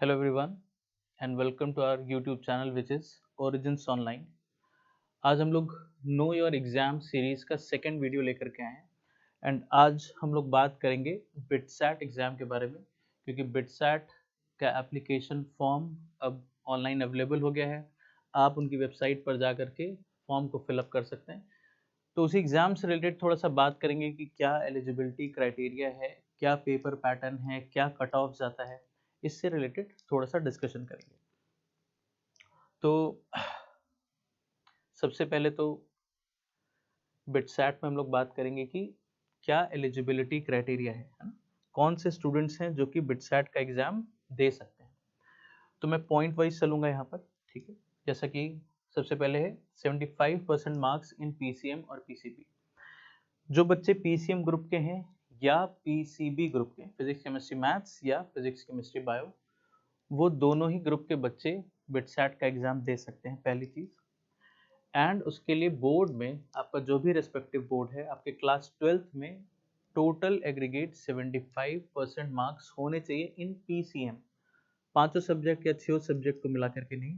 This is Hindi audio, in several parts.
Hello everyone and welcome to our YouTube channel which is Origins Online। आज हम लोग नो योर एग्जाम सीरीज का सेकंड वीडियो लेकर के आए हैं एंड आज हम लोग बात करेंगे बिटसैट एग्जाम के बारे में, क्योंकि बिटसैट का एप्लीकेशन फॉर्म अब ऑनलाइन अवेलेबल हो गया है। आप उनकी वेबसाइट पर जा करके फॉर्म को फिलअप कर सकते हैं। तो उसी एग्जाम से रिलेटेड थोड़ा सा बात करेंगे कि क्या एलिजिबिलिटी क्राइटेरिया है, क्या पेपर पैटर्न है, क्या कट ऑफ जाता है, इससे रिलेटेड थोड़ा सा डिस्कशन करेंगे। तो सबसे पहले तो बिटसैट में हम लोग बात करेंगे कि क्या एलिजिबिलिटी क्राइटेरिया है ना, कौन से स्टूडेंट्स हैं जो कि बिटसैट का एग्जाम दे सकते हैं। तो मैं पॉइंट वाइज चलूंगा यहाँ पर, ठीक है। जैसा कि सबसे पहले है 75% मार्क्स इन पीसीएम और पीसीबी। जो बच्चे पीसीएम ग्रुप के हैं या पीसीबी ग्रुप के, फिजिक्स केमिस्ट्री मैथ्स या फिजिक्स केमिस्ट्री बायो, वो दोनों ही ग्रुप के बच्चे बिटसैट का एग्जाम दे सकते हैं, पहली चीज। एंड उसके लिए बोर्ड में आपका जो भी रेस्पेक्टिव बोर्ड है, आपके क्लास 12th में टोटल एग्रीगेट 75% मार्क्स होने चाहिए इन पीसीएम, पांचों सब्जेक्ट या छह सब्जेक्ट को मिला करके नहीं,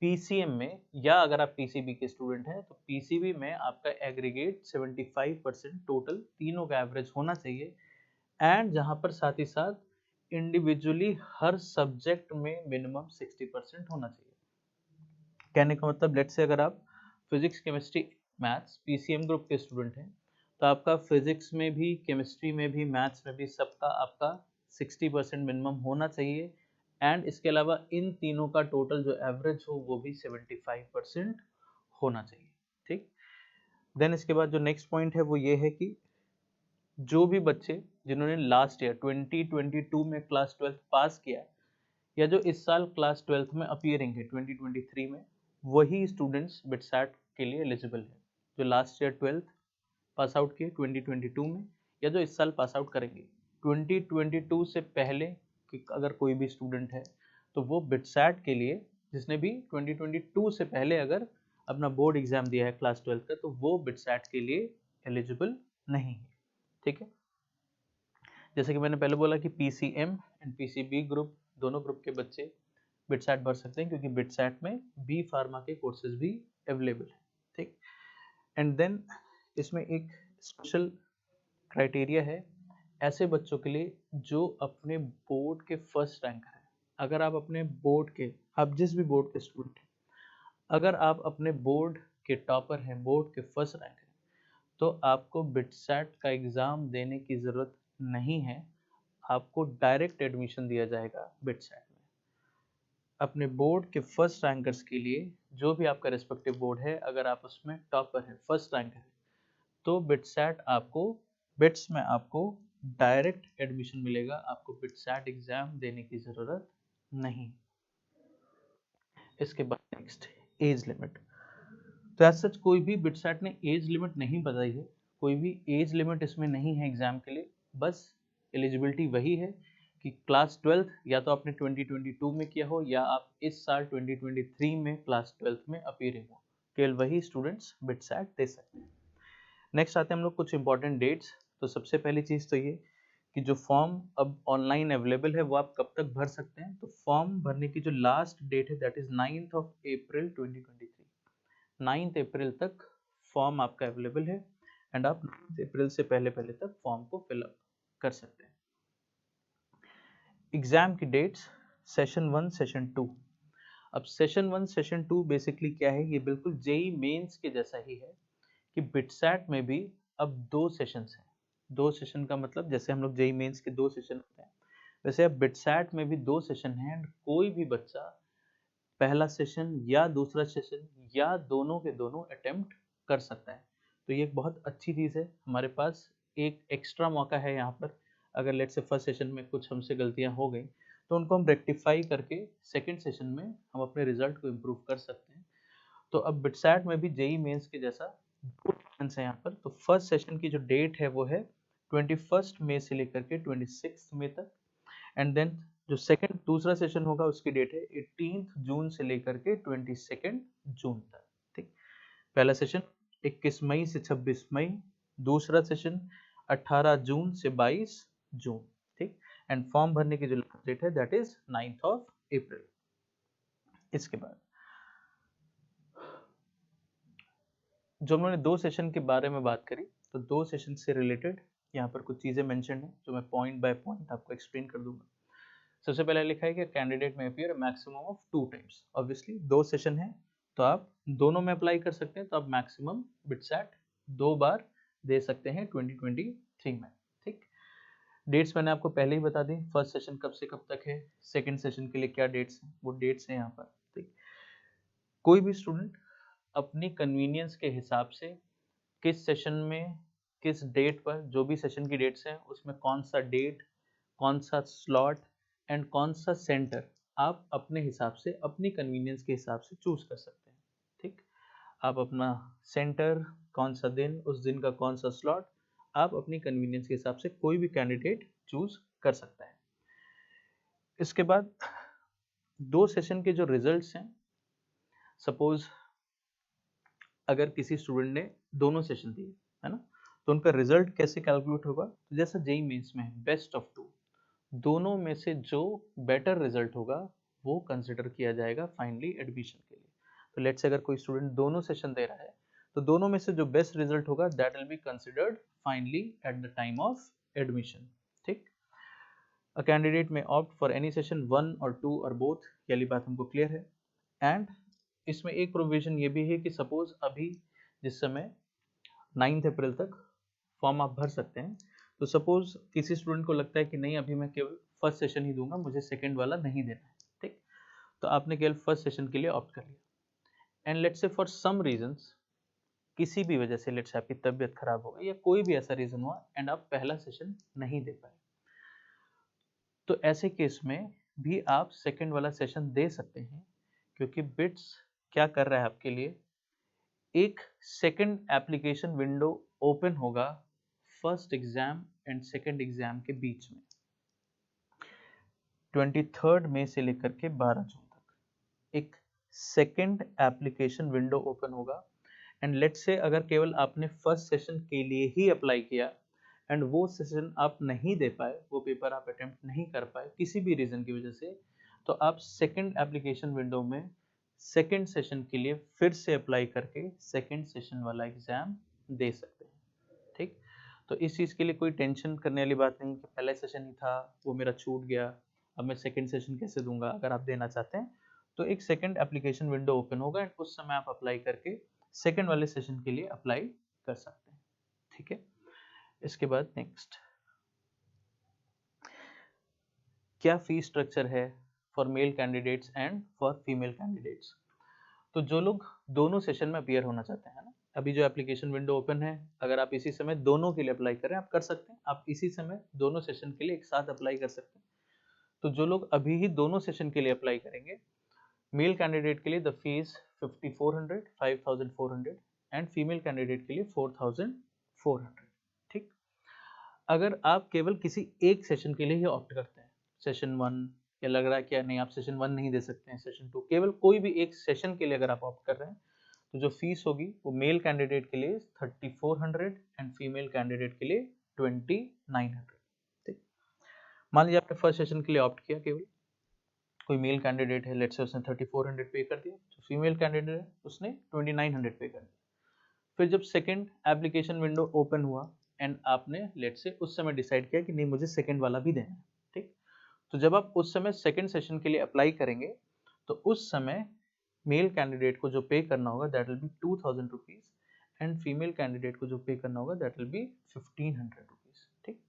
पीसीएम में। या अगर आप पीसीबी के स्टूडेंट हैं तो पीसीबी में आपका एग्रीगेट 75% टोटल तीनों का एवरेज होना चाहिए। एंड जहां पर साथ ही साथ इंडिविजुअली हर सब्जेक्ट में मिनिमम 60% होना चाहिए। कहने का मतलब, लेट्स से अगर आप physics chemistry maths PCM group के स्टूडेंट हैं तो आपका फिजिक्स में भी, केमिस्ट्री में भी, मैथ्स में भी सबका आपका 60% मिनिमम होना चाहिए। एंड इसके अलावा इन तीनों का टोटल जो एवरेज हो वो भी 75% होना चाहिए, ठीक। देन इसके बाद जो नेक्स्ट पॉइंट है वो ये है कि जो भी बच्चे जिन्होंने लास्ट ईयर 2022 में क्लास 12 पास किया या जो इस साल क्लास 12th में अपीयरिंग है 2023 में, वही स्टूडेंट्स बिटसैट के लिए एलिजिबल है। जो last year 12th pass out किए 2022 में या जो इस साल पास आउट करेंगे 2022 से पहले, कि अगर कोई भी स्टूडेंट है तो वो बिटसैट के लिए, जिसने भी 2022 से पहले अगर अपना बोर्ड एग्जाम दिया है क्लास 12 का, तो वो बिटसैट के लिए एलिजिबल नहीं है, ठीक है। जैसे कि मैंने पहले बोला कि पीसीएम एंड पीसीबी ग्रुप, दोनों ग्रुप के बच्चे बिटसैट भर सकते हैं, क्योंकि बिटसैट में बी फार्मा के कोर्सेज भी अवेलेबल है, ठीक। एंड देन इसमें एक स्पेशल क्राइटेरिया है ऐसे बच्चों के लिए जो अपने बोर्ड के फर्स्ट रैंक है। अगर आप अपने बोर्ड के, आप जिस भी बोर्ड के स्टूडेंट हैं, अगर आप अपने बोर्ड के टॉपर हैं, बोर्ड के फर्स्ट रैंक है, तो आपको बिटसैट का एग्जाम देने की जरूरत नहीं है। आपको डायरेक्ट एडमिशन दिया जाएगा बिटसैट में। अपने बोर्ड के फर्स्ट रैंकर्स के लिए, जो भी आपका रेस्पेक्टिव बोर्ड है, अगर आप उसमें टॉपर है, फर्स्ट रैंकर है, तो बिटसैट आपको, बिट्स में आपको डायरेक्ट एडमिशन मिलेगा। आपको बिटसैट एग्जाम देने की जरूरत नहीं। इसके बाद नेक्स्ट, एज लिमिट। तो एज सच कोई भी बिटसैट ने एज लिमिट नहीं बताई है, कोई भी एज लिमिट इसमें नहीं है एग्जाम के लिए। बस एलिजिबिलिटी वही है कि क्लास 12th या तो आपने 2022 में किया हो या आप इस साल 2023 में क्लास 12th में अपीयरिंग हो, केवल वही स्टूडेंट्स बिटसैट दे सकते हैं। नेक्स्ट आते हैं हम लोग कुछ इंपॉर्टेंट डेट्स। तो सबसे पहली चीज़ तो ये कि जो फॉर्म अब ऑनलाइन अवेलेबल है वो आप कब तक भर सकते हैं। तो फॉर्म भरने की जो लास्ट डेट है that is 9th of April 2023। 9th अप्रैल तक फॉर्म आपका अवेलेबल है एंड आप 9th अप्रैल से पहले पहले तक फॉर्म को फिलअप कर सकते हैं। एग्जाम की डेट्स, सेशन 1, सेशन 2। अब सेशन 1, सेशन 2 बेसिकली क्या है, ये बिल्कुल जेई मेंस के जैसा ही है कि बिटसैट में भी अब 2 सेशंस हैं। 2 सेशन का मतलब, जैसे हम लोग जेई मेंस के 2 सेशन होते हैं, वैसे अब बिटसैट में भी 2 सेशन हैं एंड कोई भी बच्चा पहला सेशन या दूसरा सेशन या दोनों के दोनों अटेम्प्ट कर सकता है। तो ये एक बहुत अच्छी चीज़ है, हमारे पास एक एक्स्ट्रा मौका है यहाँ पर। अगर लेट से फर्स्ट सेशन में कुछ हमसे गलतियाँ हो गई तो उनको हम रेक्टिफाई करके सेकेंड सेशन में हम अपने रिजल्ट को इम्प्रूव कर सकते हैं। तो अब बिटसैट में भी जेई मेंस के जैसा 2 सेशंस हैं यहाँ पर। तो फर्स्ट सेशन की जो डेट है वो है 21 मई से लेकर के 26 मई तक। एंड देन जो सेकंड दूसरा सेशन होगा उसकी डेट है 18 जून से लेकर के 22 जून तक, ठीक। पहला सेशन 21 मई से 26 मई, दूसरा सेशन 18 जून से 22 जून, ठीक। एंड फॉर्म भरने की जो लास्ट डेट है that is 9th of April. इसके बाद जो हमने 2 सेशन के बारे में बात करी, तो 2 सेशन से रिलेटेड यहाँ पर कुछ चीज़ें मेंशन हैं जो मैं पॉइंट बाय पॉइंट आपको एक्सप्लेन कर दूंगा। सबसे पहले लिखा है कि कैंडिडेट में appear maximum of 2 times. Obviously 2 session है तो आप दोनों में अप्लाई कर सकते हैं, तो आप मैक्सिमम बिटसैट 2 बार दे सकते हैं 2023 में। ठीक, डेट्स मैंने आपको पहले ही बता दी, फर्स्ट सेशन कब से कब तक है, सेकंड सेशन के लिए क्या डेट्स हैं, वो डेट्स हैं यहाँ पर। ठीक, कोई भी स्टूडेंट अपनी कन्वीनियंस के हिसाब से किस सेशन में किस डेट पर, जो भी सेशन की डेट्स हैं उसमें कौन सा डेट, कौन सा स्लॉट एंड कौन सा सेंटर आप अपने हिसाब से, अपनी कन्वीनियंस के हिसाब से चूज कर सकते हैं। ठीक, आप अपना सेंटर, कौन सा दिन, उस दिन का कौन सा स्लॉट, आप अपनी कन्वीनियंस के हिसाब से कोई भी कैंडिडेट चूज कर सकता है। इसके बाद 2 सेशन के जो रिजल्ट्स हैं, सपोज अगर किसी स्टूडेंट ने दोनों सेशन दिए है ना, तो उनका रिजल्ट कैसे कैलकुलेट होगा, तो जैसा जेईई मेंस में है बेस्ट ऑफ 2, दोनों में से जो बेटर रिजल्ट होगा वो कंसिडर किया जाएगा फाइनली एडमिशन के लिए। तो लेट्स से अगर कोई स्टूडेंट दोनों सेशन दे रहा है तो दोनों में से जो बेस्ट रिजल्ट होगा that will be considered finally at the time of admission. ठीक, अ कैंडिडेट में ऑप्ट फॉर एनी सेशन 1 और 2 और बोथ, ये वाली बात हमको क्लियर है। एंड इसमें एक प्रोविजन ये भी है कि सपोज अभी जिस समय 9 अप्रैल तक फॉर्म आप भर सकते हैं, तो सपोज किसी स्टूडेंट को लगता है कि नहीं अभी मैं केवल फर्स्ट सेशन ही दूंगा, मुझे सेकंड वाला नहीं देना है। ठीक, तो आपने केवल फर्स्ट सेशन के लिए ऑप्ट कर लिया and let's say for some reasons, किसी भी वजह से, लेट्स से आपकी तबीयत खराब हो गई या कोई भी ऐसा रीजन हुआ एंड आप पहला सेशन नहीं दे पाए, तो ऐसे केस में भी आप सेकंड वाला सेशन दे सकते हैं, क्योंकि बिट्स क्या कर रहा है आपके लिए, एक सेकंड एप्लीकेशन विंडो ओपन होगा first exam and second exam के बीच में 23 मई से लेकर के 12 जून तक एक सेकंड एप्लीकेशन विंडो ओपन होगा। एंड लेट्स से अगर केवल आपने फर्स्ट सेशन के लिए ही अप्लाई किया एंड वो सेशन आप नहीं दे पाए, वो पेपर आप अटेम्प्ट नहीं कर पाए किसी भी रीजन की वजह से, तो आप सेकंड एप्लीकेशन विंडो में सेकंड सेशन के लिए फिर से अप्लाई करके सेकंड सेशन वाला एग्जाम दे सकते हैं। ठीक, तो इस चीज़ के लिए कोई टेंशन करने वाली बात नहीं कि पहला सेशन ही था वो मेरा छूट गया, अब मैं सेकंड सेशन कैसे दूंगा। अगर आप देना चाहते हैं तो एक सेकंड एप्लीकेशन विंडो ओपन होगा एंड उस समय आप अप्लाई करके सेकंड वाले सेशन के लिए अप्लाई कर सकते हैं। ठीक है, इसके बाद नेक्स्ट क्या फी स्ट्रक्चर है for male candidates and for female candidates. तो जो लोग दोनों सेशन में अपीयर होना चाहते हैं ना, अभी जो एप्लीकेशन विंडो ओपन है, अगर आप इसी समय दोनों के लिए अप्लाई करें आप कर सकते हैं, आप इसी समय दोनों सेशन के लिए एक साथ अप्लाई कर सकते हैं। तो जो लोग अभी ही दोनों सेशन के लिए अप्लाई करेंगे, मेल कैंडिडेट के लिए the fees 5400 and female candidate के लिए 4400। ठीक, अगर आप केवल किसी एक सेशन के लिए ही ऑप्ट करते हैं, सेशन 1, या लग रहा है कि नहीं आप सेशन 1 नहीं दे सकते हैं, सेशन 2, केवल कोई भी एक सेशन के लिए अगर आप ऑप्ट कर रहे हैं, तो जो फीस होगी वो मेल कैंडिडेट के लिए 3400 एंड फीमेल कैंडिडेट के लिए 2900। ठीक, मान लीजिए आपने फर्स्ट सेशन के लिए ऑप्ट किया, केवल कोई मेल कैंडिडेट है, लेट्स से उसने 3400 पे कर दिया, जो फीमेल कैंडिडेट है उसने 2900 पे कर दिया। फिर जब सेकंड एप्लीकेशन विंडो ओपन हुआ एंड आपने लेट्स से उस समय डिसाइड किया कि नहीं मुझे सेकंड वाला भी देना है। ठीक, तो जब आप उस समय सेकंड सेशन के लिए अप्लाई करेंगे तो उस समय मेल कैंडिडेट को जो पे करना होगा that will be 2000 rupees and female candidate को जो पे करना होगा दैट विल बी 1500 रुपीज। ठीक,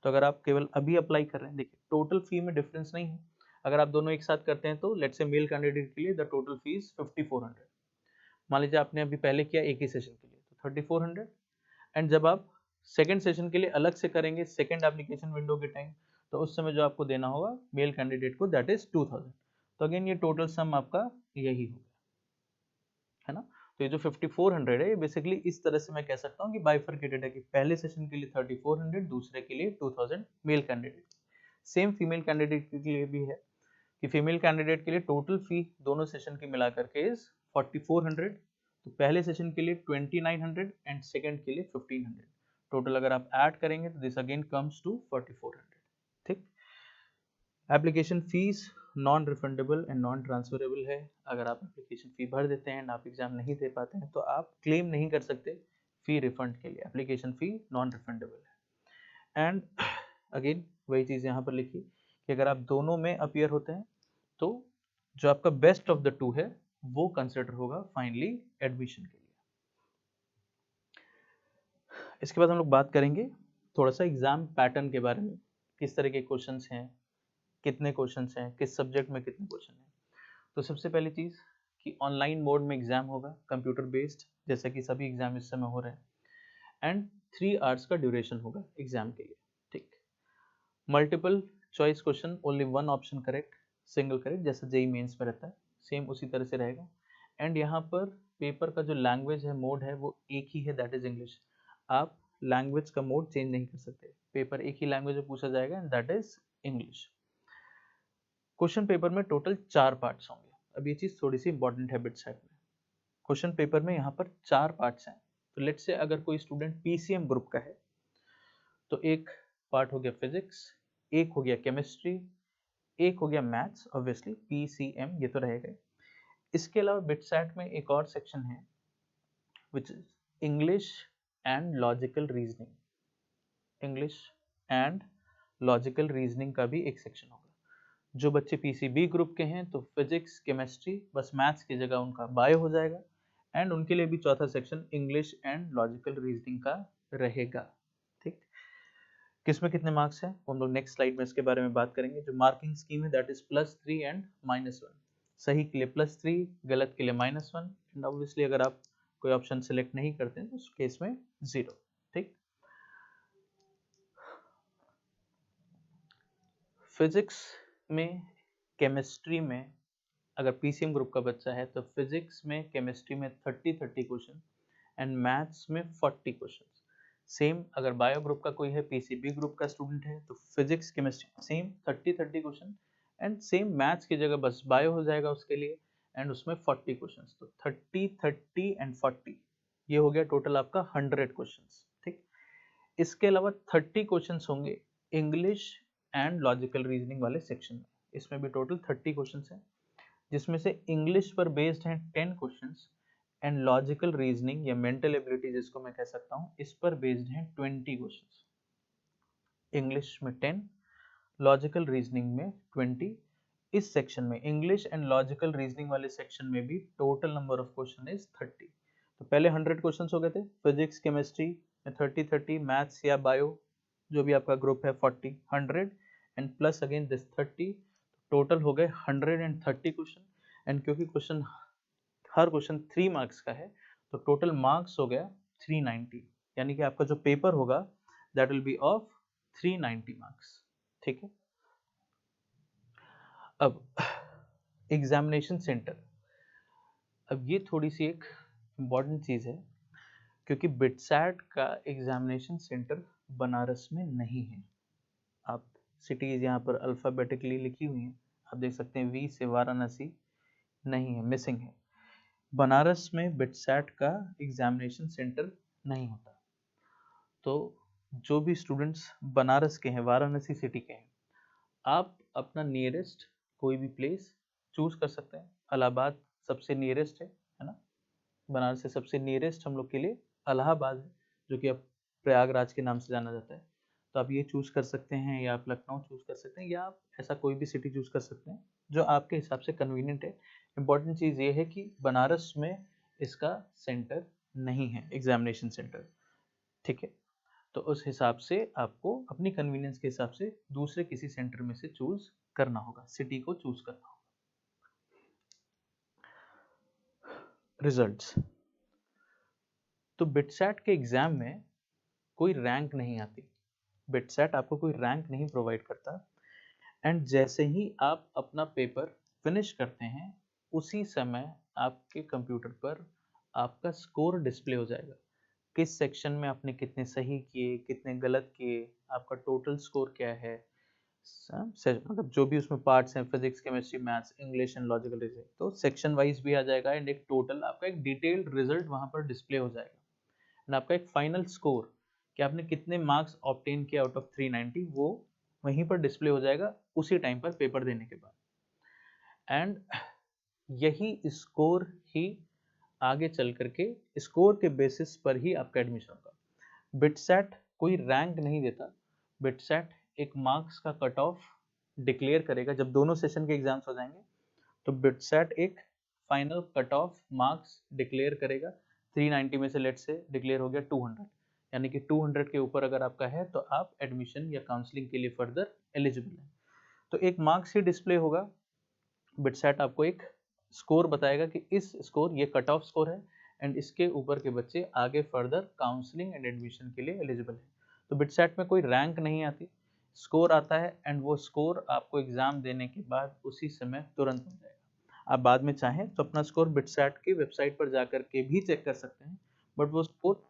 तो अगर आप केवल अभी अप्लाई कर रहे हैं, देखिए टोटल फी में डिफरेंस नहीं है, अगर आप दोनों एक साथ करते हैं तो लेट्स से मेल कैंडिडेट के लिए द टोटल फीस 5400, मान लीजिए आपने अभी पहले किया एक ही सेशन के लिए तो 3400, एंड जब आप सेकंड सेशन के लिए अलग से करेंगे सेकंड एप्लीकेशन विंडो के टाइम, तो उस समय जो आपको देना होगा मेल कैंडिडेट को दैट इज 2000। तो अगेन ये टोटल सम आपका यही होगा, है ना। तो ये जो 5400 है ये बेसिकली इस तरह से मैं कह सकता हूँ कि बाइफरकेटेड है, कि पहले सेशन के लिए 3400, दूसरे के लिए 2000 male candidate. Same female candidate के लिए भी है कि फीमेल कैंडिडेट के लिए टोटल फी दोनों सेशन की मिला करके इज 4400, तो पहले सेशन के लिए 2900 एंड सेकंड के लिए 1500, टोटल अगर आप ऐड करेंगे तो दिस अगेन कम्स टू 4400। ठीक, application fees non refundable and non transferable है। अगर आप एप्लीकेशन फ़ी भर देते हैं एंड आप एग्ज़ाम नहीं दे पाते हैं तो आप क्लेम नहीं कर सकते फ़ी रिफंड के लिए, एप्लीकेशन फ़ी नॉन रिफंडेबल है। एंड अगेन वही चीज़ यहाँ पर लिखी कि अगर आप दोनों में अपीयर होते हैं तो जो आपका बेस्ट ऑफ द टू है वो कंसिडर होगा फाइनली एडमिशन के लिए। इसके बाद हम लोग बात करेंगे थोड़ा सा एग्जाम पैटर्न के बारे में, किस तरह के क्वेश्चंस हैं, कितने क्वेश्चंस हैं, किस सब्जेक्ट में कितने क्वेश्चन हैं। तो सबसे पहली चीज़ कि ऑनलाइन मोड में एग्जाम होगा, कंप्यूटर बेस्ड, जैसा कि सभी एग्जाम इस समय हो रहे हैं, एंड 3 आवर्स का ड्यूरेशन होगा एग्जाम के लिए। ठीक, multiple choice question, only one option correct, single correct, जैसा जेई मेंस में रहता है सेम उसी तरह से रहेगा। एंड यहाँ पर पेपर का जो लैंग्वेज है, मोड है, वो एक ही है, दैट इज इंग्लिश। आप लैंग्वेज का मोड चेंज नहीं कर सकते, पेपर एक ही लैंग्वेज में पूछा जाएगा and that is English. Question paper में टोटल 4 पार्ट्स होंगे। अब ये चीज थोड़ी सी इंपॉर्टेंट है बिटसेट में, क्वेश्चन पेपर में यहाँ पर 4 पार्ट्स हैं। तो लेट्स से अगर कोई स्टूडेंट पीसीएम ग्रुप का है तो एक पार्ट हो गया फिजिक्स, एक हो गया केमिस्ट्री, एक हो गया मैथ्स, ऑब्वियसली पीसीएम ये तो रहेगा। इसके अलावा बिटसेट में एक और सेक्शन है which is English and logical reasoning. English and logical reasoning का भी एक सेक्शन होगा। जो बच्चे पीसीबी ग्रुप के हैं तो फिजिक्स केमिस्ट्री, बस मैथ्स की जगह उनका बायो हो जाएगा, एंड उनके लिए भी चौथा section English and logical reasoning का रहेगा। ठीक, किसमें कितने मार्क्स हैं हम लोग नेक्स्ट स्लाइड में इसके बारे में बात करेंगे। जो मार्किंग स्कीम है दैट इज +3 एंड -1, सही के लिए +3, गलत के लिए -1, एंड ऑब्वियसली अगर आप कोई ऑप्शन सिलेक्ट नहीं करते हैं तो उस केस में 0। ठीक, फिजिक्स में, केमिस्ट्री में, अगर पीसीएम ग्रुप का बच्चा है तो फिजिक्स में केमिस्ट्री में 30 क्वेश्चन एंड मैथ्स में 40 क्वेश्चन। सेम अगर बायो ग्रुप का कोई है, पीसीबी ग्रुप का स्टूडेंट है तो physics chemistry same 30 question and same maths की जगह बस बायो हो जाएगा उसके लिए एंड उसमें 40 क्वेश्चन। तो 30 एंड 40 ये हो गया टोटल आपका 100 क्वेश्चन। ठीक, इसके अलावा 30 क्वेश्चन होंगे इंग्लिश एंड लॉजिकल रीजनिंग वाले सेक्शन में। इसमें भी टोटल 30 क्वेश्चन हैं, जिसमें से इंग्लिश पर बेस्ड हैं 10 क्वेश्चंस एंड लॉजिकल रीजनिंग या मेंटल एबिलिटी जिसको मैं कह सकता हूं, इस पर बेस्ड हैं 20 क्वेश्चंस। इंग्लिश में 10, लॉजिकल रीजनिंग में 20। इस सेक्शन में इंग्लिश एंड लॉजिकल रीजनिंग वाले सेक्शन में भी total number of question is 30। तो पहले 100 क्वेश्चंस हो गए थे फिजिक्स केमिस्ट्री में 30, मैथ्स या बायो जो भी आपका ग्रुप है 40, 100 and plus again this 30, total हो गए 130 क्वेश्चन। एंड क्योंकि क्वेश्चन हर क्वेश्चन 3 मार्क्स का है तो टोटल मार्क्स हो गया 390, यानी कि आपका जो पेपर होगा that will be of 390 marks. ठीक है, अब एग्जामिनेशन सेंटर, अब ये थोड़ी सी एक इम्पॉर्टेंट चीज़ है क्योंकि बिटसैट का एग्जामिनेशन सेंटर बनारस में नहीं है। आप सिटीज़ यहाँ पर अल्फ़ाबेटिकली लिखी हुई हैं, आप देख सकते हैं वी से वाराणसी नहीं है, मिसिंग है। बनारस में बिटसैट का एग्जामिनेशन सेंटर नहीं होता। तो जो भी स्टूडेंट्स बनारस के हैं, वाराणसी सिटी के हैं, आप अपना नियरेस्ट कोई भी प्लेस चूज कर सकते हैं। इलाहाबाद सबसे नियरेस्ट है ना, बनारस से सबसे नियरेस्ट हम लोग के लिए इलाहाबाद है, जो कि अब प्रयागराज के नाम से जाना जाता है। तो आप ये चूज कर सकते हैं, या आप लखनऊ चूज कर सकते हैं, या आप ऐसा कोई भी सिटी चूज कर सकते हैं जो आपके हिसाब से कन्वीनियंट है। इंपॉर्टेंट चीज़ ये है कि बनारस में इसका सेंटर नहीं है, एग्जामिनेशन सेंटर। ठीक है, तो उस हिसाब से आपको अपनी कन्वीनियंस के हिसाब से दूसरे किसी सेंटर में से चूज करना होगा, सिटी को चूज करना होगा। रिजल्ट्स, तो बिटसैट के एग्जाम में कोई रैंक नहीं आती, बिटसैट आपको कोई रैंक नहीं प्रोवाइड करता। एंड जैसे ही आप अपना पेपर फिनिश करते हैं उसी समय आपके कंप्यूटर पर आपका स्कोर डिस्प्ले हो जाएगा, किस सेक्शन में आपने कितने सही किए, कितने गलत किए, आपका टोटल स्कोर क्या है, मतलब जो भी उसमें पार्ट्स हैं, physics chemistry maths English and logical reasoning, तो सेक्शन वाइज भी आ जाएगा एंड एक टोटल आपका एक डिटेल्ड रिजल्ट वहां पर डिस्प्ले हो जाएगा। एंड आपका एक फाइनल स्कोर कि आपने कितने मार्क्स ऑब्टेन किया आउट ऑफ 390 वो वहीं पर डिस्प्ले हो जाएगा उसी टाइम पर पेपर देने के बाद। एंड यही स्कोर ही आगे चल करके स्कोर के बेसिस पर ही आपका एडमिशन होगा। बिटसेट कोई रैंक नहीं देता, बिटसेट एक मार्क्स का कट ऑफ डिक्लेयर करेगा। जब दोनों सेशन के एग्जाम्स हो जाएंगे तो बिटसेट एक final cut off marks declare करेगा। 390 में से लेट से डिक्लेयर हो गया 200, यानी कि 200 के ऊपर अगर आपका है तो आप एडमिशन या काउंसलिंग के लिए फर्दर एलिजिबल हैं। तो एक मार्क्स ही डिस्प्ले होगा, बिटसेट आपको एक स्कोर बताएगा कि इस स्कोर, ये कट ऑफ स्कोर है एंड इसके ऊपर के बच्चे आगे फर्दर काउंसलिंग एंड एडमिशन के लिए एलिजिबल है। तो बिटसेट में कोई रैंक नहीं आती, स्कोर आता है एंड वो स्कोर आपको एग्जाम देने के बाद उसी समय तुरंत मिल जाएगा। आप बाद में चाहें तो अपना स्कोर बिटसेट की वेबसाइट पर जाकर के भी चेक कर सकते हैं, बट वो स्कोर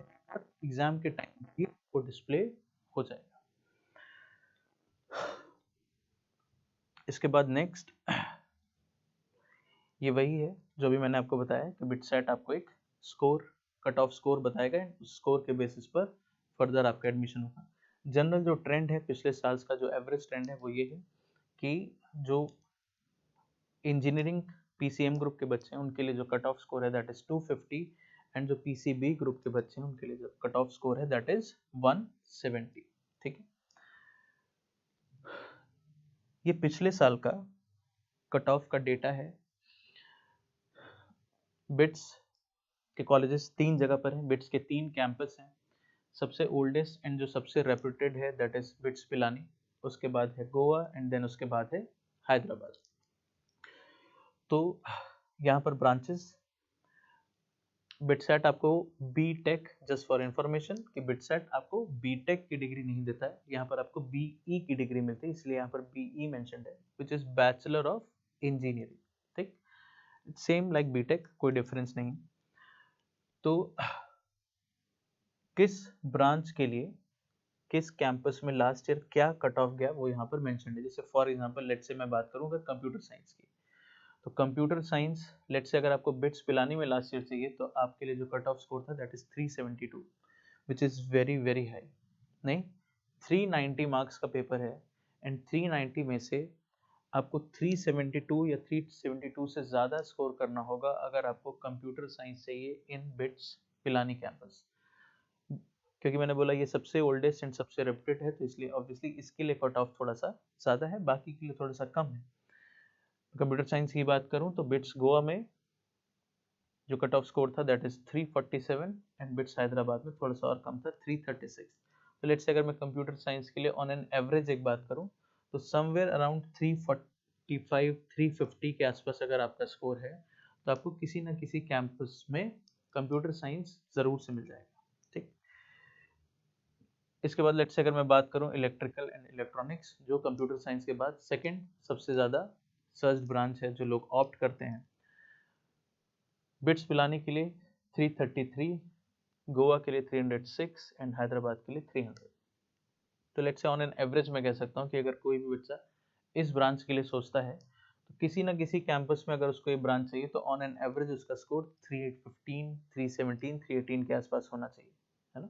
एग्जाम के टाइम भी वो डिस्प्ले हो जाएगा। इसके बाद नेक्स्ट ये वही है जो भी मैंने आपको बताया कि बिटसेट आपको एक स्कोर, कट ऑफ स्कोर बताएगा, उस स्कोर के बेसिस पर फर्दर आपका एडमिशन होगा। जनरल जो ट्रेंड है पिछले साल का, जो एवरेज ट्रेंड है वो ये है कि जो इंजीनियरिंग पीसीएम ग्रुप के बच्चे हैं उनके लिए जो कट ऑफ स्कोर है दैट इज 250 एंड जो पीसीबी ग्रुप के बच्चे हैं उनके लिए जो कट ऑफ स्कोर है दैट इज 170। ठीक है, ये पिछले साल का कट ऑफ का डेटा है। बिट्स के कॉलेजेस 3 जगह पर हैं, बिट्स के 3 कैंपस हैं। सबसे ओल्डेस्ट एंड जो सबसे रेप्यूटेड है दैट इज बिट्स पिलानी, उसके बाद है गोवा एंड देन उसके बाद है हैदराबाद। तो यहाँ पर ब्रांचेस, बिटसेट आपको बीटेक, जस्ट फॉर इंफॉर्मेशन कि बिटसेट आपको बीटेक की डिग्री नहीं देता है, यहाँ पर आपको बीई की डिग्री मिलती है, इसलिए यहाँ पर बीई मेंशन्ड है, which is bachelor of engineering. ठीक, सेम लाइक बीटेक, कोई डिफरेंस नहीं। तो किस ब्रांच के लिए किस कैंपस में लास्ट ईयर क्या कट ऑफ गया वो यहाँ पर मेंशन है। जैसे फॉर एग्जांपल लेट से मैं बात करूँ अगर कंप्यूटर साइंस की, तो कंप्यूटर साइंस लेट से अगर आपको बिट्स पिलानी में लास्ट ईयर चाहिए तो आपके लिए जो कट ऑफ स्कोर था that is 372, which is very very high. नहीं, 390 मार्क्स का पेपर है एंड 390 में से आपको 372 या 372 से ज़्यादा स्कोर करना होगा अगर आपको कंप्यूटर साइंस चाहिए इन बिट्स पिलानी कैंपस। क्योंकि मैंने बोला ये सबसे ओल्डेस्ट एंड सबसे रेप्यूटेड है तो इसलिए ऑब्वियसली इसके लिए कट ऑफ थोड़ा सा ज़्यादा है, बाकी के लिए थोड़ा सा कम है। कंप्यूटर साइंस की बात करूं तो बिट्स गोवा में जो कट ऑफ स्कोर था that is 347 and bits Hyderabad में थोड़ा सा और कम था 336। तो लेट्स से अगर मैं कंप्यूटर साइंस के लिए ऑन एन एवरेज एक बात करूं तो समवेयर अराउंड 345 350 के आसपास अगर आपका स्कोर है तो आपको किसी ना किसी कैंपस में कंप्यूटर साइंस जरूर से मिल जाएगा। ठीक, इसके बाद लेट्स से अगर मैं बात करूं इलेक्ट्रिकल एंड इलेक्ट्रॉनिक्स, जो कंप्यूटर साइंस के बाद सेकंड सबसे ज़्यादा सर्च ब्रांच है जो लोग ऑप्ट करते हैं। बिट्स पिलानी के लिए 333, गोवा के लिए 306 एंड हैदराबाद के लिए 300। तो let's say on an average मैं कह सकता हूँ कि अगर कोई भी बच्चा इस ब्रांच के लिए सोचता है तो किसी ना किसी कैंपस में अगर उसको ये ब्रांच चाहिए तो ऑन एन एवरेज उसका स्कोर 3815, 317, 318 के आसपास होना चाहिए, है ना।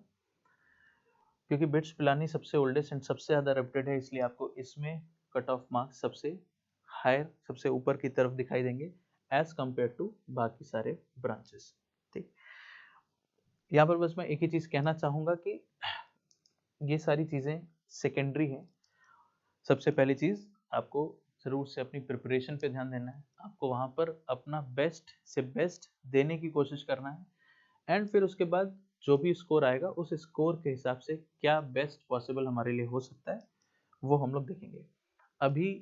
क्योंकि बिट्स पिलानी सबसे ओल्डेस्ट एंड सबसे ज़्यादा रेप्यूटेड है इसलिए आपको इसमें कट ऑफ मार्क्स सबसे हायर, सबसे ऊपर की तरफ दिखाई देंगे एज कंपेयर टू बाकी सारे ब्रांचेस। ठीक, यहाँ पर बस मैं एक ही चीज़ कहना चाहूँगा कि ये सारी चीज़ें सेकेंडरी हैं। सबसे पहली चीज़ आपको ज़रूर से अपनी प्रिपरेशन पे ध्यान देना है, आपको वहाँ पर अपना बेस्ट से बेस्ट देने की कोशिश करना है एंड फिर उसके बाद जो भी स्कोर आएगा उस स्कोर के हिसाब से क्या बेस्ट पॉसिबल हमारे लिए हो सकता है वो हम लोग देखेंगे। अभी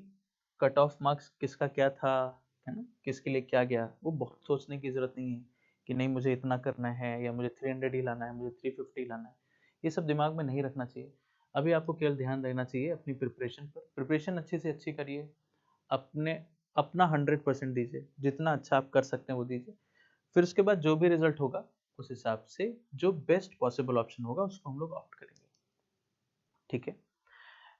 कट ऑफ मार्क्स किसका क्या था, है ना, किसके लिए क्या गया, वो बहुत सोचने की ज़रूरत नहीं है कि नहीं मुझे इतना करना है या मुझे 300 ही लाना है, मुझे 350 लाना है। ये सब दिमाग में नहीं रखना चाहिए। अभी आपको केवल ध्यान देना चाहिए अपनी प्रिपरेशन पर। प्रिपरेशन अच्छी से अच्छी करिए, अपने अपना 100% दीजिए, जितना अच्छा आप कर सकते हैं वो दीजिए। फिर उसके बाद जो भी रिजल्ट होगा उस हिसाब से जो बेस्ट पॉसिबल ऑप्शन होगा उसको हम लोग ऑप्ट करेंगे। ठीक है,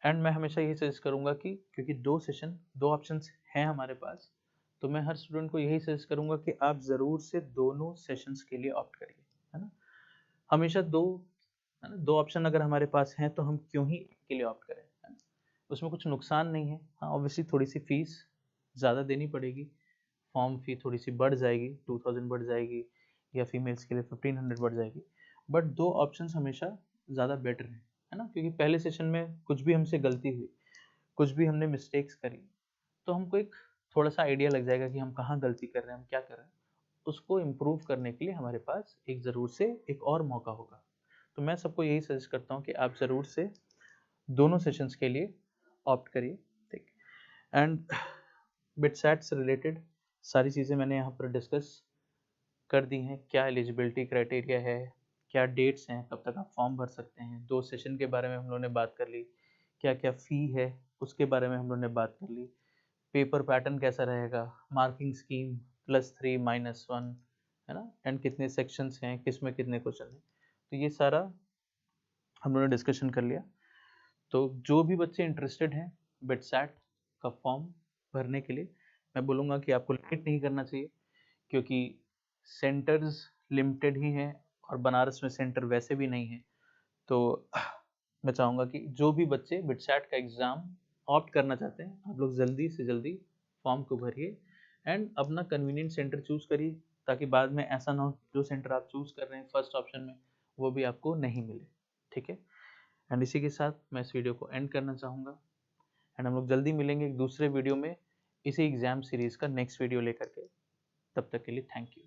एंड मैं हमेशा यही सजेस्ट करूंगा कि क्योंकि दो ऑप्शंस हैं हमारे पास, तो मैं हर स्टूडेंट को यही सजेस्ट करूंगा कि आप ज़रूर से दोनों सेशंस के लिए ऑप्ट करिए, है ना। हमेशा दो, है ना, दो ऑप्शन अगर हमारे पास हैं तो हम क्यों ही एक के लिए ऑप्ट करें, है ना? उसमें कुछ नुकसान नहीं है। हाँ, ऑब्वियसली थोड़ी सी फीस ज़्यादा देनी पड़ेगी, फॉर्म फी थोड़ी सी बढ़ जाएगी, 2000 बढ़ जाएगी, या फीमेल्स के लिए 1500 बढ़ जाएगी, बट दो ऑप्शंस हमेशा ज़्यादा बेटर हैं, है ना, क्योंकि पहले सेशन में कुछ भी हमसे गलती हुई, कुछ भी हमने मिस्टेक्स करी, तो हमको एक थोड़ा सा आइडिया लग जाएगा कि हम कहाँ गलती कर रहे हैं, हम क्या कर रहे हैं। उसको इम्प्रूव करने के लिए हमारे पास एक ज़रूर से एक और मौका होगा। तो मैं सबको यही सजेस्ट करता हूँ कि आप ज़रूर से दोनों सेशंस के लिए ऑप्ट करिए, ठीक। एंड बिटसैट से रिलेटेड सारी चीज़ें मैंने यहाँ पर डिस्कस कर दी हैं। क्या एलिजिबिलिटी क्राइटेरिया है, क्या डेट्स हैं, कब तक आप फॉर्म भर सकते हैं, 2 सेशन के बारे में हम लोगों ने बात कर ली, क्या क्या फ़ी है उसके बारे में हम लोगों ने बात कर ली, पेपर पैटर्न कैसा रहेगा, मार्किंग स्कीम +3 -1, है ना, एंड कितने सेक्शंस हैं, किस में कितने क्वेश्चन हैं, तो ये सारा हम लोगों ने डिस्कशन कर लिया। तो जो भी बच्चे इंटरेस्टेड हैं बिटसैट का फॉर्म भरने के लिए, मैं बोलूँगा कि आपको लेट नहीं करना चाहिए, क्योंकि सेंटर्स लिमिटेड ही हैं और बनारस में सेंटर वैसे भी नहीं है। तो मैं चाहूँगा कि जो भी बच्चे बिटसैट का एग्ज़ाम ऑप्ट करना चाहते हैं, आप लोग जल्दी से जल्दी फॉर्म को भरिए एंड अपना कन्वीनियंट सेंटर चूज़ करिए, ताकि बाद में ऐसा ना हो जो सेंटर आप चूज़ कर रहे हैं फर्स्ट ऑप्शन में वो भी आपको नहीं मिले, ठीक है। एंड इसी के साथ मैं इस वीडियो को एंड करना चाहूँगा, एंड हम लोग जल्दी मिलेंगे एक दूसरे वीडियो में इसी एग्ज़ाम सीरीज़ का नेक्स्ट वीडियो लेकर के। तब तक के लिए थैंक यू।